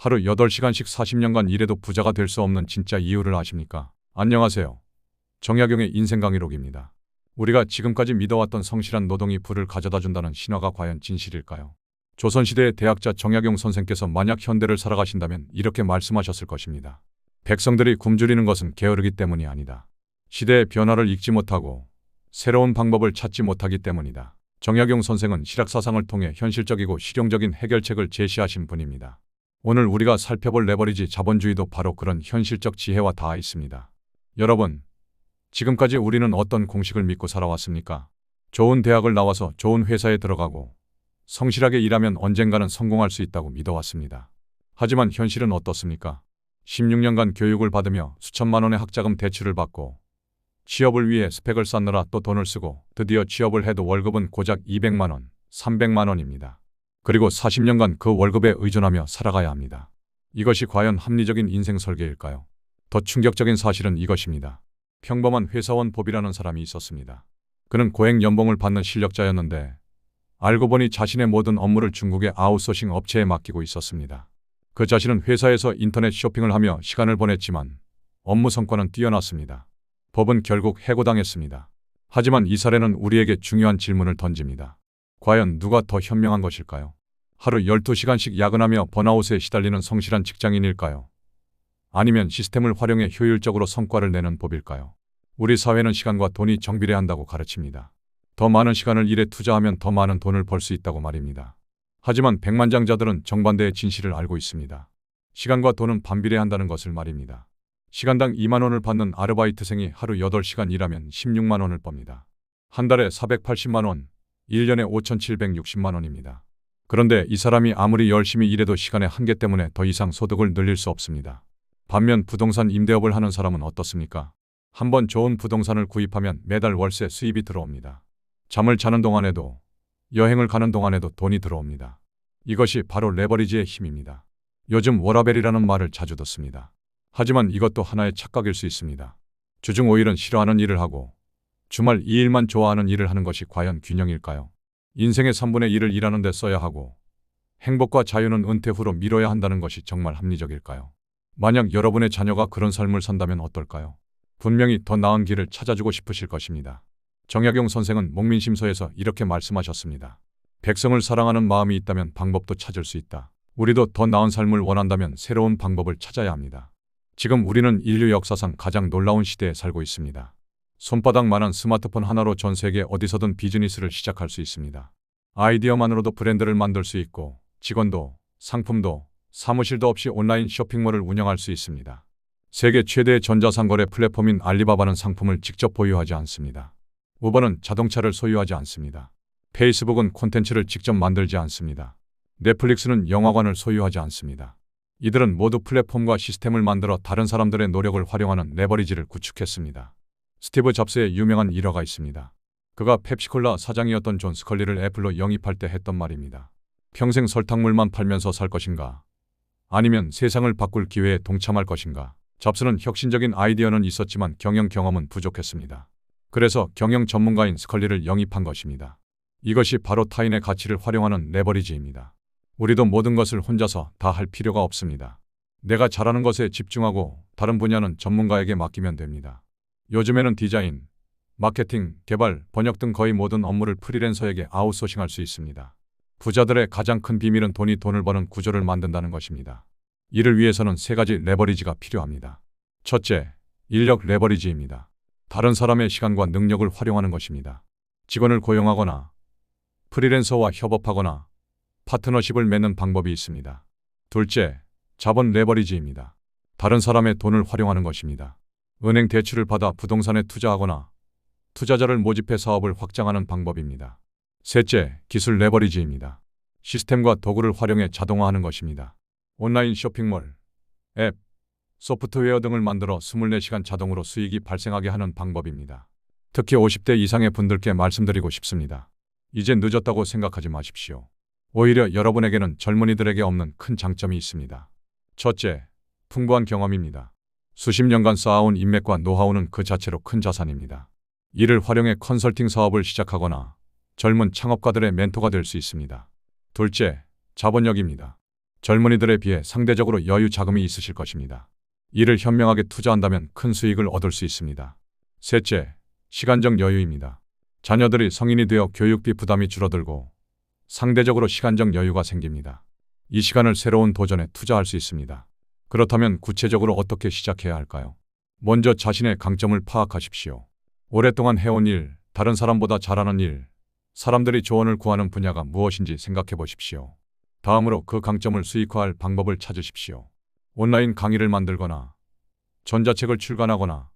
하루 8시간씩 40년간 일해도 부자가 될 수 없는 진짜 이유를 아십니까? 안녕하세요. 정약용의 인생 강의록입니다. 우리가 지금까지 믿어왔던 성실한 노동이 부를 가져다 준다는 신화가 과연 진실일까요? 조선시대의 대학자 정약용 선생께서 만약 현대를 살아가신다면 이렇게 말씀하셨을 것입니다. 백성들이 굶주리는 것은 게으르기 때문이 아니다. 시대의 변화를 읽지 못하고 새로운 방법을 찾지 못하기 때문이다. 정약용 선생은 실학사상을 통해 현실적이고 실용적인 해결책을 제시하신 분입니다. 오늘 우리가 살펴볼 레버리지 자본주의도 바로 그런 현실적 지혜와 닿아 있습니다. 여러분, 지금까지 우리는 어떤 공식을 믿고 살아왔습니까? 좋은 대학을 나와서 좋은 회사에 들어가고 성실하게 일하면 언젠가는 성공할 수 있다고 믿어왔습니다. 하지만 현실은 어떻습니까? 16년간 교육을 받으며 수천만 원의 학자금 대출을 받고 취업을 위해 스펙을 쌓느라 또 돈을 쓰고 드디어 취업을 해도 월급은 고작 200만 원, 300만 원입니다. 그리고 40년간 그 월급에 의존하며 살아가야 합니다. 이것이 과연 합리적인 인생 설계일까요? 더 충격적인 사실은 이것입니다. 평범한 회사원 법이라는 사람이 있었습니다. 그는 고액 연봉을 받는 실력자였는데 알고 보니 자신의 모든 업무를 중국의 아웃소싱 업체에 맡기고 있었습니다. 그 자신은 회사에서 인터넷 쇼핑을 하며 시간을 보냈지만 업무 성과는 뛰어났습니다. 법은 결국 해고당했습니다. 하지만 이 사례는 우리에게 중요한 질문을 던집니다. 과연 누가 더 현명한 것일까요? 하루 12시간씩 야근하며 번아웃에 시달리는 성실한 직장인일까요? 아니면 시스템을 활용해 효율적으로 성과를 내는 법일까요? 우리 사회는 시간과 돈이 정비례한다고 가르칩니다. 더 많은 시간을 일에 투자하면 더 많은 돈을 벌 수 있다고 말입니다. 하지만 백만장자들은 정반대의 진실을 알고 있습니다. 시간과 돈은 반비례한다는 것을 말입니다. 시간당 2만 원을 받는 아르바이트생이 하루 8시간 일하면 16만 원을 멉니다. 한 달에 480만 원, 1년에 5,760만 원입니다. 그런데 이 사람이 아무리 열심히 일해도 시간의 한계 때문에 더 이상 소득을 늘릴 수 없습니다. 반면 부동산 임대업을 하는 사람은 어떻습니까? 한번 좋은 부동산을 구입하면 매달 월세 수입이 들어옵니다. 잠을 자는 동안에도 여행을 가는 동안에도 돈이 들어옵니다. 이것이 바로 레버리지의 힘입니다. 요즘 워라벨이라는 말을 자주 듣습니다. 하지만 이것도 하나의 착각일 수 있습니다. 주중 5일은 싫어하는 일을 하고 주말 2일만 좋아하는 일을 하는 것이 과연 균형일까요? 인생의 3분의 1을 일하는 데 써야 하고 행복과 자유는 은퇴 후로 미뤄야 한다는 것이 정말 합리적일까요? 만약 여러분의 자녀가 그런 삶을 산다면 어떨까요? 분명히 더 나은 길을 찾아주고 싶으실 것입니다. 정약용 선생은 목민심서에서 이렇게 말씀하셨습니다. 백성을 사랑하는 마음이 있다면 방법도 찾을 수 있다. 우리도 더 나은 삶을 원한다면 새로운 방법을 찾아야 합니다. 지금 우리는 인류 역사상 가장 놀라운 시대에 살고 있습니다. 손바닥만한 스마트폰 하나로 전 세계 어디서든 비즈니스를 시작할 수 있습니다. 아이디어만으로도 브랜드를 만들 수 있고 직원도, 상품도, 사무실도 없이 온라인 쇼핑몰을 운영할 수 있습니다. 세계 최대의 전자상거래 플랫폼인 알리바바는 상품을 직접 보유하지 않습니다. 우버는 자동차를 소유하지 않습니다. 페이스북은 콘텐츠를 직접 만들지 않습니다. 넷플릭스는 영화관을 소유하지 않습니다. 이들은 모두 플랫폼과 시스템을 만들어 다른 사람들의 노력을 활용하는 레버리지를 구축했습니다. 스티브 잡스의 유명한 일화가 있습니다. 그가 펩시콜라 사장이었던 존 스컬리를 애플로 영입할 때 했던 말입니다. 평생 설탕물만 팔면서 살 것인가? 아니면 세상을 바꿀 기회에 동참할 것인가? 잡스는 혁신적인 아이디어는 있었지만 경영 경험은 부족했습니다. 그래서 경영 전문가인 스컬리를 영입한 것입니다. 이것이 바로 타인의 가치를 활용하는 레버리지입니다. 우리도 모든 것을 혼자서 다 할 필요가 없습니다. 내가 잘하는 것에 집중하고 다른 분야는 전문가에게 맡기면 됩니다. 요즘에는 디자인, 마케팅, 개발, 번역 등 거의 모든 업무를 프리랜서에게 아웃소싱할 수 있습니다. 부자들의 가장 큰 비밀은 돈을 버는 구조를 만든다는 것입니다. 이를 위해서는 3가지 레버리지가 필요합니다. 첫째, 인력 레버리지입니다. 다른 사람의 시간과 능력을 활용하는 것입니다. 직원을 고용하거나 프리랜서와 협업하거나 파트너십을 맺는 방법이 있습니다. 둘째, 자본 레버리지입니다. 다른 사람의 돈을 활용하는 것입니다. 은행 대출을 받아 부동산에 투자하거나 투자자를 모집해 사업을 확장하는 방법입니다. 셋째, 기술 레버리지입니다. 시스템과 도구를 활용해 자동화하는 것입니다. 온라인 쇼핑몰, 앱, 소프트웨어 등을 만들어 24시간 자동으로 수익이 발생하게 하는 방법입니다. 특히 50대 이상의 분들께 말씀드리고 싶습니다. 이제 늦었다고 생각하지 마십시오. 오히려 여러분에게는 젊은이들에게 없는 큰 장점이 있습니다. 첫째, 풍부한 경험입니다. 수십 년간 쌓아온 인맥과 노하우는 그 자체로 큰 자산입니다. 이를 활용해 컨설팅 사업을 시작하거나 젊은 창업가들의 멘토가 될 수 있습니다. 둘째, 자본력입니다. 젊은이들에 비해 상대적으로 여유 자금이 있으실 것입니다. 이를 현명하게 투자한다면 큰 수익을 얻을 수 있습니다. 셋째, 시간적 여유입니다. 자녀들이 성인이 되어 교육비 부담이 줄어들고 상대적으로 시간적 여유가 생깁니다. 이 시간을 새로운 도전에 투자할 수 있습니다. 그렇다면 구체적으로 어떻게 시작해야 할까요? 먼저 자신의 강점을 파악하십시오. 오랫동안 해온 일, 다른 사람보다 잘하는 일, 사람들이 조언을 구하는 분야가 무엇인지 생각해 보십시오. 다음으로 그 강점을 수익화할 방법을 찾으십시오. 온라인 강의를 만들거나 전자책을 출간하거나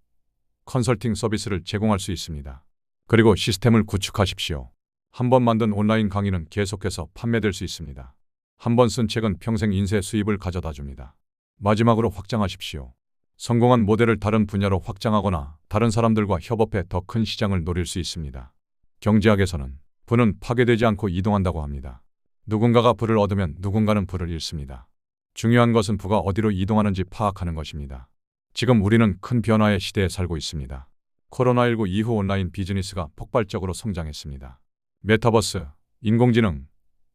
컨설팅 서비스를 제공할 수 있습니다. 그리고 시스템을 구축하십시오. 한번 만든 온라인 강의는 계속해서 판매될 수 있습니다. 한번 쓴 책은 평생 인쇄 수입을 가져다 줍니다. 마지막으로 확장하십시오. 성공한 모델을 다른 분야로 확장하거나 다른 사람들과 협업해 더 큰 시장을 노릴 수 있습니다. 경제학에서는 부는 파괴되지 않고 이동한다고 합니다. 누군가가 부를 얻으면 누군가는 부를 잃습니다. 중요한 것은 부가 어디로 이동하는지 파악하는 것입니다. 지금 우리는 큰 변화의 시대에 살고 있습니다. 코로나19 이후 온라인 비즈니스가 폭발적으로 성장했습니다. 메타버스, 인공지능,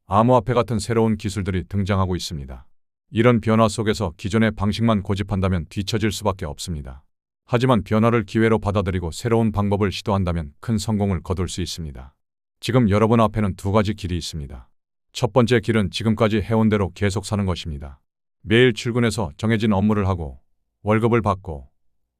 암호화폐 같은 새로운 기술들이 등장하고 있습니다. 이런 변화 속에서 기존의 방식만 고집한다면 뒤처질 수밖에 없습니다. 하지만 변화를 기회로 받아들이고 새로운 방법을 시도한다면 큰 성공을 거둘 수 있습니다. 지금 여러분 앞에는 두 가지 길이 있습니다. 첫 번째 길은 지금까지 해온 대로 계속 사는 것입니다. 매일 출근해서 정해진 업무를 하고 월급을 받고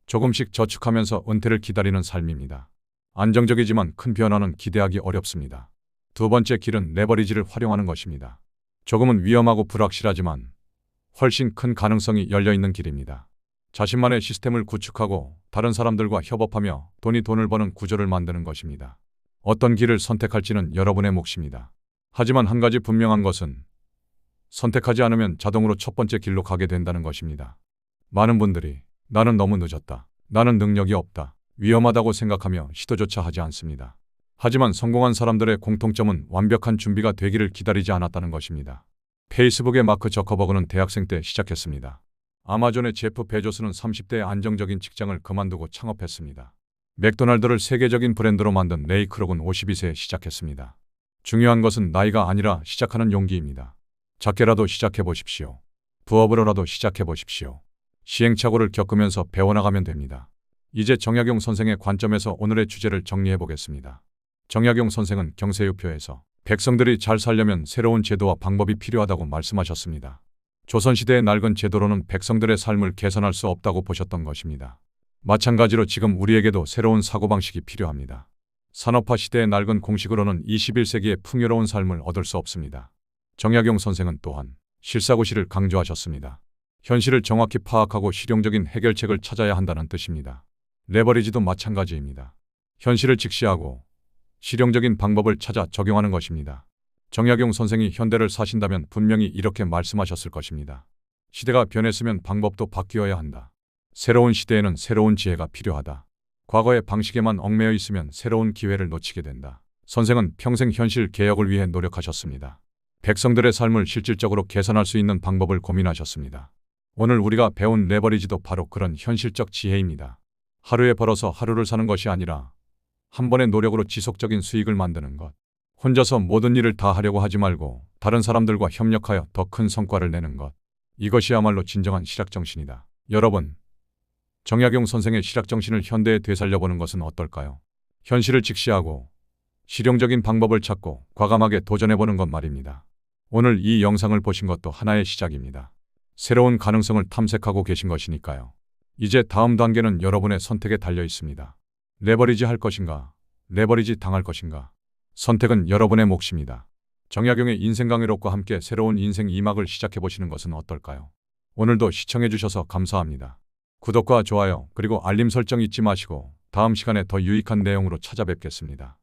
조금씩 저축하면서 은퇴를 기다리는 삶입니다. 안정적이지만 큰 변화는 기대하기 어렵습니다. 두 번째 길은 레버리지를 활용하는 것입니다. 조금은 위험하고 불확실하지만 훨씬 큰 가능성이 열려있는 길입니다. 자신만의 시스템을 구축하고 다른 사람들과 협업하며 돈을 버는 구조를 만드는 것입니다. 어떤 길을 선택할지는 여러분의 몫입니다. 하지만 한 가지 분명한 것은 선택하지 않으면 자동으로 첫 번째 길로 가게 된다는 것입니다. 많은 분들이 나는 너무 늦었다, 나는 능력이 없다, 위험하다고 생각하며 시도조차 하지 않습니다. 하지만 성공한 사람들의 공통점은 완벽한 준비가 되기를 기다리지 않았다는 것입니다. 페이스북의 마크 저커버그는 대학생 때 시작했습니다. 아마존의 제프 베조스는 30대의 안정적인 직장을 그만두고 창업했습니다. 맥도날드를 세계적인 브랜드로 만든 레이 크록은 52세에 시작했습니다. 중요한 것은 나이가 아니라 시작하는 용기입니다. 작게라도 시작해 보십시오. 부업으로라도 시작해 보십시오. 시행착오를 겪으면서 배워나가면 됩니다. 이제 정약용 선생의 관점에서 오늘의 주제를 정리해 보겠습니다. 정약용 선생은 경세유표에서 백성들이 잘 살려면 새로운 제도와 방법이 필요하다고 말씀하셨습니다. 조선시대의 낡은 제도로는 백성들의 삶을 개선할 수 없다고 보셨던 것입니다. 마찬가지로 지금 우리에게도 새로운 사고방식이 필요합니다. 산업화 시대의 낡은 공식으로는 21세기의 풍요로운 삶을 얻을 수 없습니다. 정약용 선생은 또한 실사고시를 강조하셨습니다. 현실을 정확히 파악하고 실용적인 해결책을 찾아야 한다는 뜻입니다. 레버리지도 마찬가지입니다. 현실을 직시하고 실용적인 방법을 찾아 적용하는 것입니다. 정약용 선생이 현대를 사신다면 분명히 이렇게 말씀하셨을 것입니다. 시대가 변했으면 방법도 바뀌어야 한다. 새로운 시대에는 새로운 지혜가 필요하다. 과거의 방식에만 얽매여 있으면 새로운 기회를 놓치게 된다. 선생은 평생 현실 개혁을 위해 노력하셨습니다. 백성들의 삶을 실질적으로 개선할 수 있는 방법을 고민하셨습니다. 오늘 우리가 배운 레버리지도 바로 그런 현실적 지혜입니다. 하루에 벌어서 하루를 사는 것이 아니라 한 번의 노력으로 지속적인 수익을 만드는 것. 혼자서 모든 일을 다 하려고 하지 말고 다른 사람들과 협력하여 더 큰 성과를 내는 것. 이것이야말로 진정한 실학정신이다. 여러분, 정약용 선생의 실학정신을 현대에 되살려보는 것은 어떨까요? 현실을 직시하고 실용적인 방법을 찾고 과감하게 도전해보는 것 말입니다. 오늘 이 영상을 보신 것도 하나의 시작입니다. 새로운 가능성을 탐색하고 계신 것이니까요. 이제 다음 단계는 여러분의 선택에 달려 있습니다. 레버리지 할 것인가? 레버리지 당할 것인가? 선택은 여러분의 몫입니다. 정약용의 인생 강의록과 함께 새로운 인생 2막을 시작해보시는 것은 어떨까요? 오늘도 시청해주셔서 감사합니다. 구독과 좋아요 그리고 알림 설정 잊지 마시고 다음 시간에 더 유익한 내용으로 찾아뵙겠습니다.